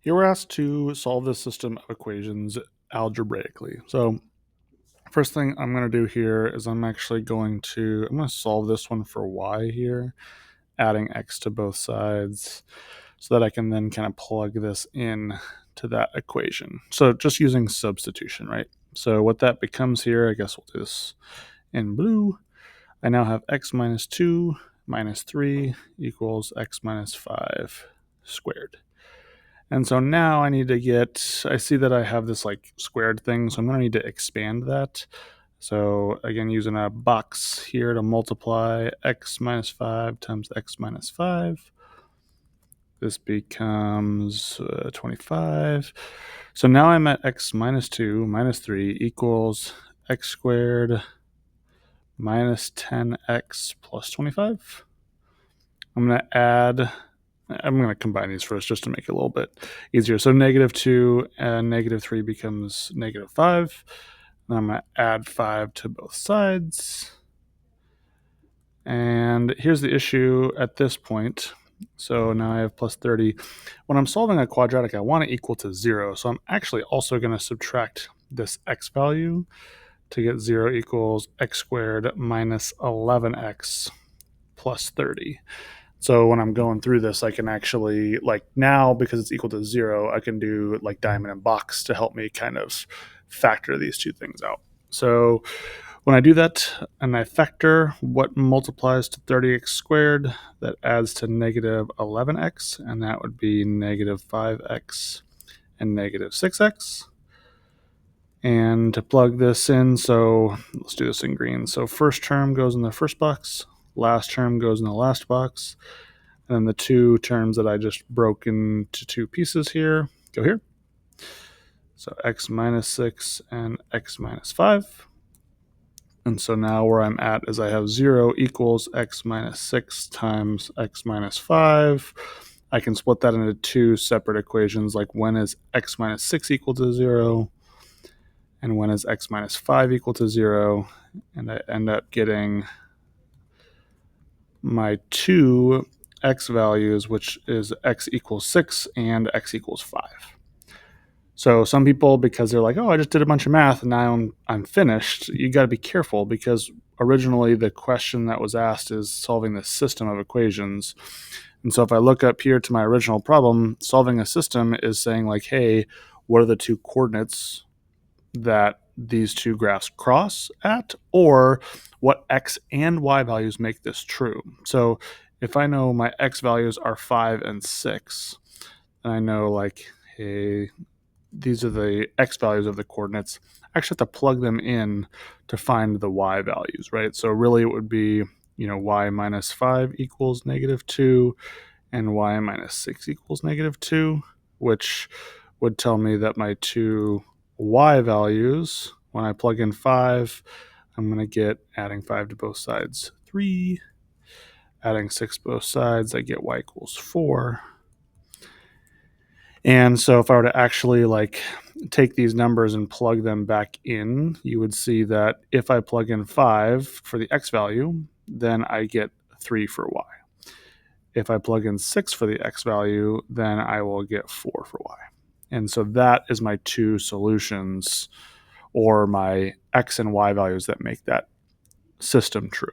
Here we're asked to solve this system of equations algebraically. So first thing I'm going to do here is I'm going to solve this one for y here, adding x to both sides so that I can then kind of plug this in to that equation. So just using substitution, right? So what that becomes here, I guess we'll do this in blue. I now have x minus 2 minus 3 equals x minus 5 squared. And so now I see that I have this like squared thing, so I'm going to need to expand that. So again, using a box here to multiply x minus 5 times x minus 5. This becomes 25. So now I'm at x minus 2 minus 3 equals x squared minus 10x plus 25. I'm going to combine these first just to make it a little bit easier. So negative 2 and negative 3 becomes negative 5. And I'm going to add 5 to both sides. And here's the issue at this point. So now I have plus 30. When I'm solving a quadratic, I want it equal to 0. So I'm actually also going to subtract this x value to get 0 equals x squared minus 11x plus 30. So when I'm going through this, I can actually, like now, because it's equal to 0, I can do like diamond and box to help me kind of factor these two things out. So when I do that and I factor what multiplies to 30x squared, that adds to negative 11x, and that would be negative 5x and negative 6x. And to plug this in, so let's do this in green. So first term goes in the first box, last term goes in the last box, and then the two terms that I just broke into two pieces here go here. So x minus 6 and x minus 5. And so now where I'm at is I have 0 equals x minus 6 times x minus 5. I can split that into two separate equations, like when is x minus 6 equal to 0, and when is x minus 5 equal to 0, and I end up getting my two x values, which is x equals 6 and x equals 5. So some people, because they're like, oh, I just did a bunch of math and now I'm finished, you got to be careful, because originally the question that was asked is solving this system of equations. And so if I look up here to my original problem, solving a system is saying like, hey, what are the two coordinates that these two graphs cross at, or what x and y values make this true. So if I know my x values are 5 and 6, and I know like, hey, these are the x values of the coordinates, I actually have to plug them in to find the y values, right? So really it would be, y minus 5 equals negative 2 and y minus 6 equals negative 2, which would tell me that my two y values, when I plug in 5, I'm going to get, adding 5 to both sides, 3. Adding 6 to both sides, I get y equals 4. And so if I were to actually like take these numbers and plug them back in, you would see that if I plug in 5 for the x value, then I get 3 for y. If I plug in 6 for the x value, then I will get 4 for y. And so that is my two solutions, or my x and y values that make that system true.